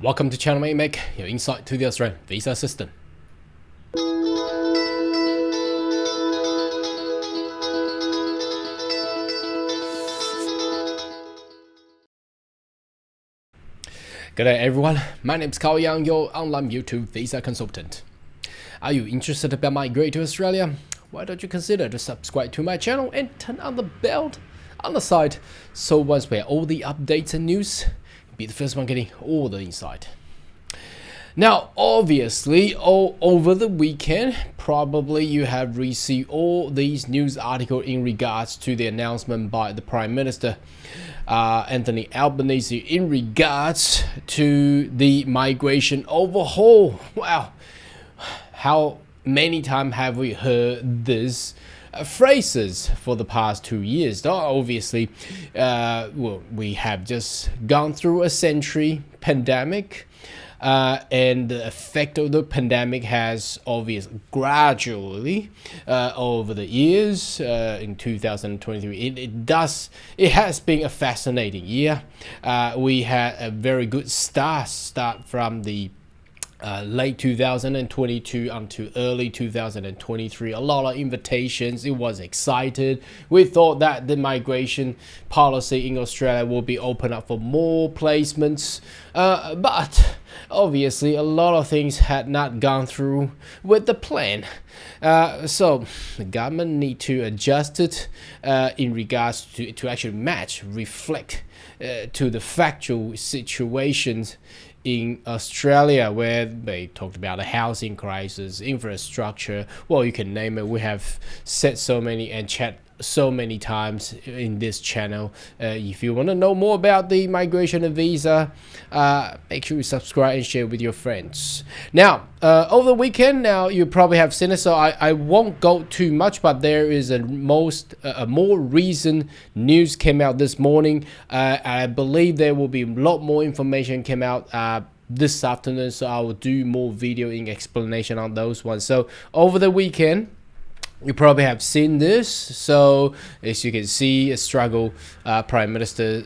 Welcome to Channel Make your insight to the Australian visa system. Good day everyone, my name is Cao Yang, your online YouTube visa consultant. Are you interested about migrating to Australia? Why don't you consider to subscribe to my channel and turn on the bell on the side, so once we have all the updates and news, you'll be the first one getting all the insight. Now, obviously, all over the weekend, probably you have received all these news articles in regards to the announcement by the Prime Minister, Anthony Albanese, in regards to the migration overhaul. Wow, how many times have we heard this phrases for the past 2 years? Obviously, well, we have just gone through a century pandemic. And the effect of the pandemic has obviously gradually over the years in 2023 it has been a fascinating year. We had a very good start from the late 2022 until early 2023. A lot of invitations. It was excited. We thought that the migration policy in Australia will be open up for more placements, but obviously a lot of things had not gone through with the plan. So the government need to adjust it in regards to actually reflect to the factual situations in Australia, where they talked about the housing crisis, infrastructure, well, you can name it. We have said so many and chat so many times in this channel. If you want to know more about the migration and visa, make sure you subscribe and share with your friends. Now, over the weekend, now you probably have seen it, so I won't go too much, but there is a more recent news came out this morning. I believe there will be a lot more information came out this afternoon, so I will do more video in explanation on those ones. So over the weekend, you probably have seen this. So as you can see, a struggle Prime Minister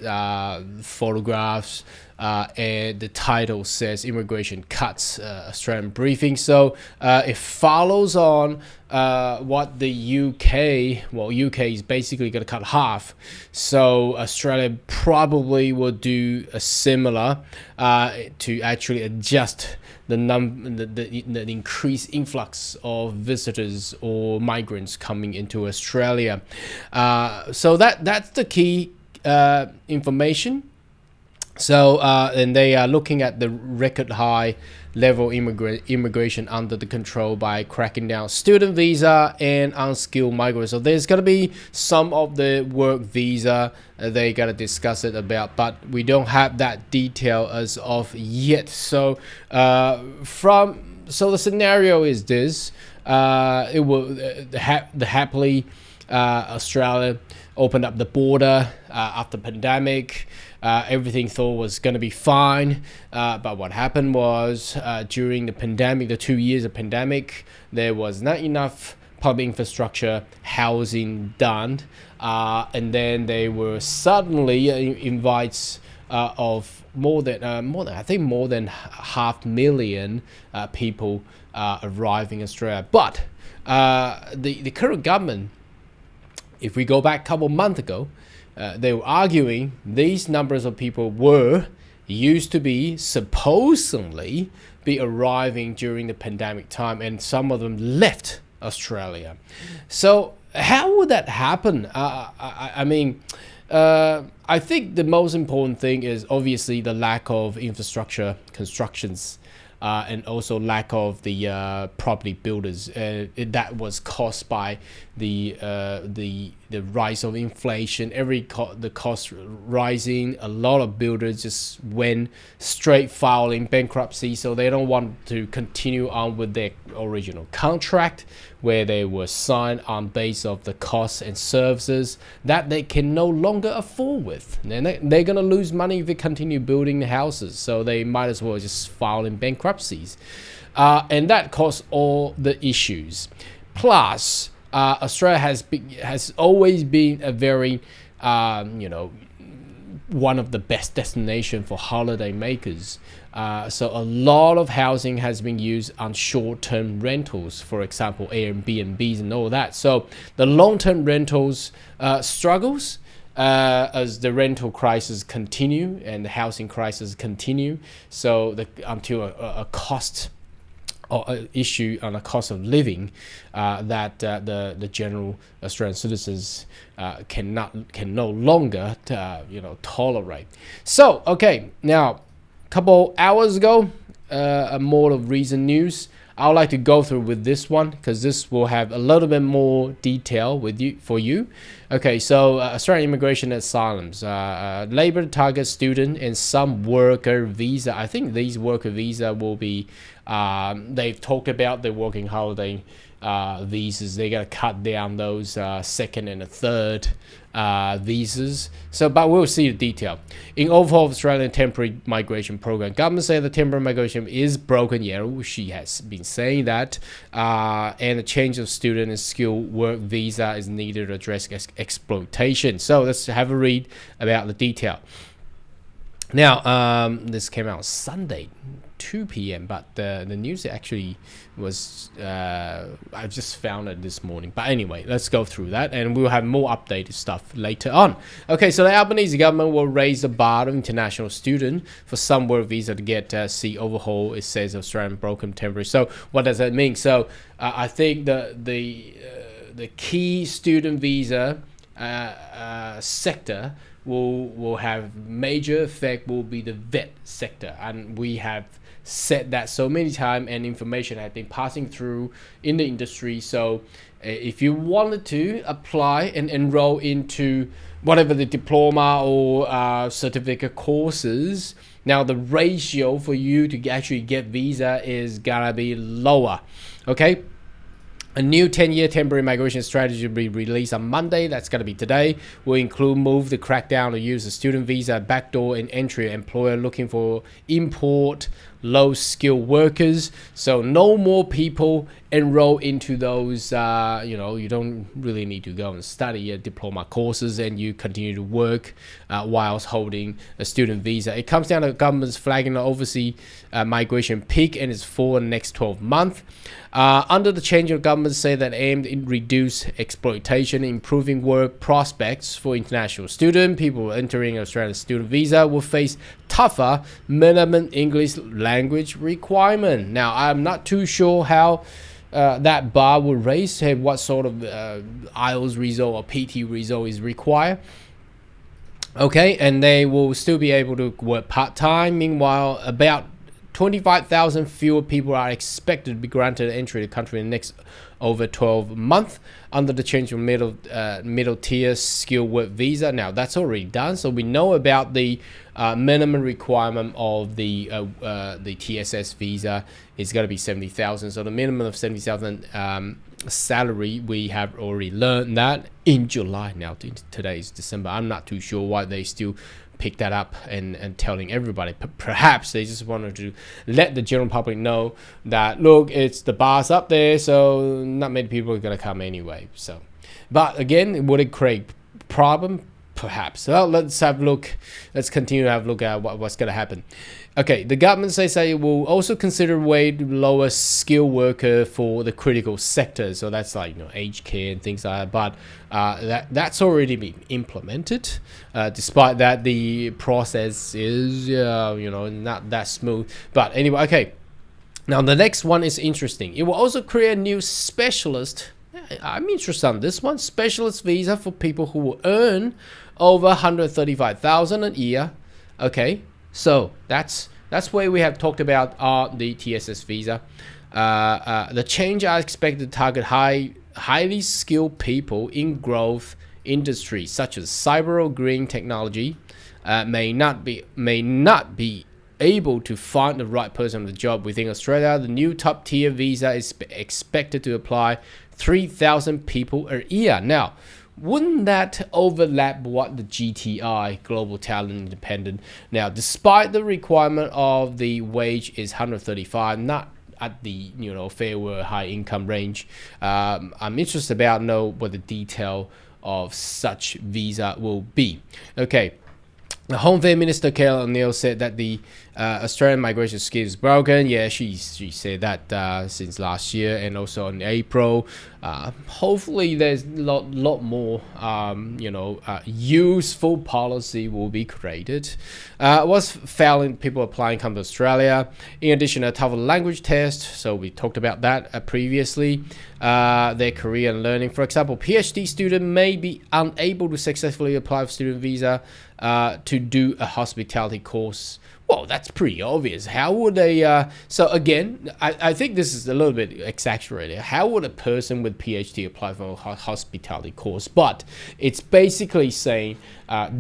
photographs, and the title says immigration cuts, Australian briefing. So it follows on what the UK is basically going to cut half. So Australia probably will do a similar to actually adjust the increased influx of visitors or migrants coming into Australia. So that's the key information. So and they are looking at the record high level immigration under the control by cracking down student visa and unskilled migrants. So there's going to be some of the work visa they got to discuss it about, but we don't have that detail as of yet. So so the scenario is this: it will happily Australia opened up the border after pandemic. Everything thought was going to be fine, but what happened was during the pandemic, the 2 years of pandemic, there was not enough public infrastructure, housing done, and then they were suddenly invites of more than 500,000 people arriving in Australia. But the current government, if we go back a couple months ago, they were arguing these numbers of people used to be supposedly be arriving during the pandemic time, and some of them left Australia. So how would that happen? I mean, I think the most important thing is obviously the lack of infrastructure constructions, and also lack of the property builders. That was caused by the rise of inflation. The cost rising. A lot of builders just went straight filing bankruptcy, so they don't want to continue on with their original contract, where they were signed on base of the costs and services that they can no longer afford with. And they're gonna lose money if they continue building the houses, so they might as well just file in bankruptcies, and that caused all the issues. Plus, Australia has always been a very one of the best destination for holiday makers. So a lot of housing has been used on short-term rentals, for example, Airbnbs and all that. So the long-term rentals struggles as the rental crisis continue and the housing crisis continue. So until a cost or issue on the cost of living that the general Australian citizens can no longer tolerate. So okay, now a couple hours ago, more of recent news. I would like to go through with this one because this will have a little bit more detail for you. Okay, so Australian immigration asylums, labor target student and some worker visa. I think these worker visa will be, they've talked about the working holiday visas. They got to cut down those second and third visas. So, but we'll see the detail. In overall Australian temporary migration program, government say the temporary migration is broken. Yeah, she has been saying that. And a change of student and skilled work visa is needed to address exploitation. So let's have a read about the detail. Now, this came out Sunday, 2 p.m. but the news actually was I just found it this morning. But anyway, let's go through that and we'll have more updated stuff later on. Okay, so the Albanese government will raise the bar of international student for some work visa to get see overhaul. It says Australian broken temporary. So what does that mean? So I think the key student visa sector will have major effect will be the vet sector, and we have said that so many times, and information has been passing through in the industry. So if you wanted to apply and enroll into whatever the diploma or certificate courses, now the ratio for you to actually get visa is gonna be lower. Okay, a new 10-year temporary migration strategy will be released on Monday. That's going to be today. Will include move the crackdown to use the student visa backdoor and entry employer looking for import low-skilled workers. So no more people enroll into those, you don't really need to go and study your diploma courses and you continue to work whilst holding a student visa. It comes down to government's flagging the overseas migration peak and is for the next 12 months. Under the change of government say that aimed to reduce exploitation, improving work prospects for international students. People entering Australian student visa will face tougher minimum English language requirement. Now, I'm not too sure how that bar will raise, what sort of IELTS result or PT result is required. Okay, and they will still be able to work part-time. Meanwhile, about 25,000 fewer people are expected to be granted entry to the country in the next over 12 months under the change of middle tier skilled work visa. Now that's already done, so we know about the minimum requirement of the TSS visa is going to be 70,000. So the minimum of 70,000 salary, we have already learned that in July. Now today is December. I'm not too sure why they still pick that up and telling everybody. Perhaps they just wanted to let the general public know that, look, it's the bar's up there, so not many people are going to come anyway. So, but again, would it create problem? Perhaps. Well, let's have a look. Let's continue to have a look at what's going to happen. Okay, the government says it will also consider way lower skilled worker for the critical sector. So that's like aged care and things like that. But that's already been implemented. Despite that, the process is not that smooth. But anyway, okay. Now the next one is interesting. It will also create a new specialist. I'm interested on this one. Specialist visa for people who will earn over 135,000 a year. Okay, so that's where we have talked about the TSS visa. The change are expected to target highly skilled people in growth industries such as cyber or green technology. May not be able to find the right person for the job within Australia. The new top tier visa is expected to apply 3,000 people a year. Now, wouldn't that overlap what the GTI, Global Talent Independent? Now, despite the requirement of the wage is 135, not at the fair or high income range, I'm interested about know what the detail of such visa will be. Okay. Home Affairs Minister Carol O'Neill said that the Australian migration scheme is broken. Yeah, she said that since last year, and also in April. Hopefully, there's a lot more useful policy will be created. What's failing people applying come to Australia? In addition, a tougher language test. So we talked about that previously. Their career and learning. For example, PhD student may be unable to successfully apply for student visa to do a hospitality course. Well, that's pretty obvious. How would they? So again, I think this is a little bit exaggerated. How would a person with PhD apply for a hospitality course? But it's basically saying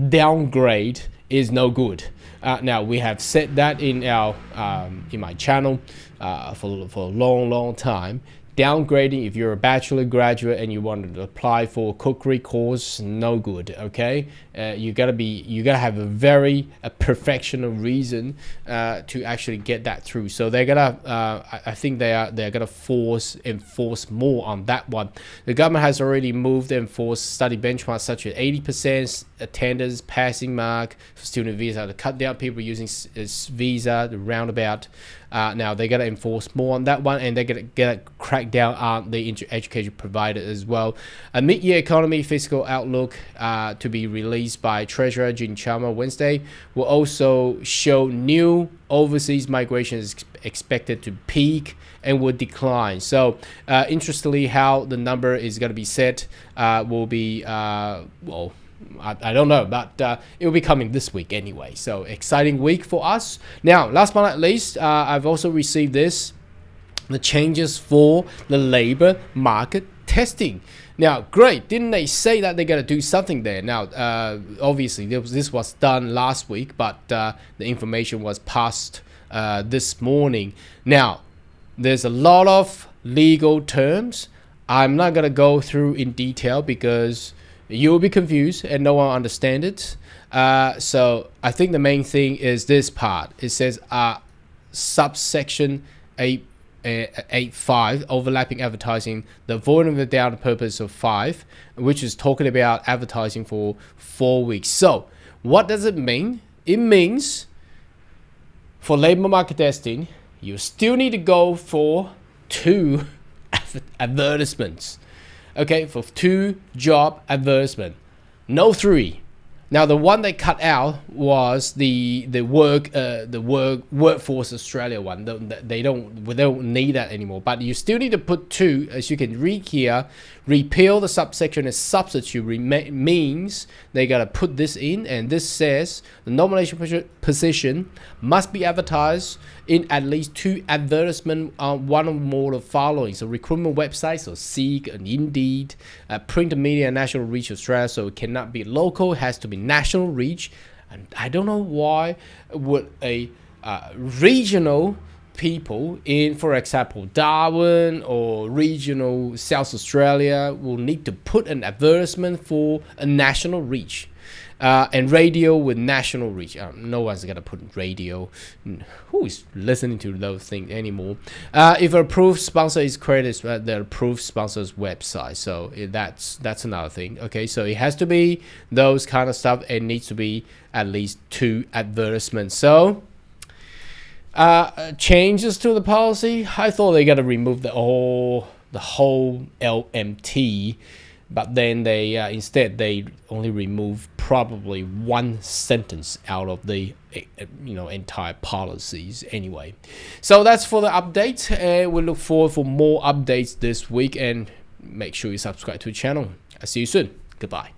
downgrade is no good. Now we have said that in our in my channel for a long time. Downgrading, if you're a bachelor graduate and you want to apply for a cookery course, no good. Okay, you gotta have a professional reason to actually get that through. So they're gonna, I think they're gonna enforce more on that one. The government has already moved to enforce study benchmarks such as 80% attendance passing mark for student visa to cut down people using visa, the roundabout. Now they're gonna enforce more on that one, and they're gonna crack down on the education provider as well. A mid-year economy fiscal outlook to be released by Treasurer Jim Chalmers Wednesday will also show new overseas migration is expected to peak and will decline. So interestingly, how the number is going to be set will be well, I don't know, but it will be coming this week anyway. So exciting week for us. Now, last but not least, I've also received the changes for the labor market testing. Now, great. Didn't they say that they're going to do something there? Now, obviously, this was done last week, but the information was passed this morning. Now, there's a lot of legal terms. I'm not going to go through in detail because you will be confused and no one understands it. So I think the main thing is this part. It says subsection 8.5 overlapping advertising, the avoiding without the purpose of 5, which is talking about advertising for 4 weeks. So what does it mean? It means for labor market testing, you still need to go for 2 advertisements. Okay, for 2 job advertisement, no 3. Now the one they cut out was the Workforce Australia one. We don't need that anymore. But you still need to put 2, as you can read here. Repeal the subsection as substitute means they gotta put this in, and this says the nomination position must be advertised in at least 2 advertisements on one or more of the following. So recruitment websites, so Seek and Indeed, print media and national reach Australia. So it cannot be local; it has to be national reach. And I don't know why would a regional people in, for example, Darwin or regional South Australia will need to put an advertisement for a national reach. And radio with national reach. No one's gonna put radio. Who is listening to those things anymore? If an approved sponsor is created, the approved sponsor's website. So that's another thing. Okay, so it has to be those kind of stuff. It needs to be at least 2 advertisements. So changes to the policy. I thought they gotta remove the whole LMT. But then they instead they only remove probably 1 sentence out of the entire policies anyway. So that's for the update, and we look forward for more updates this week. And make sure you subscribe to the channel. I'll see you soon. Goodbye.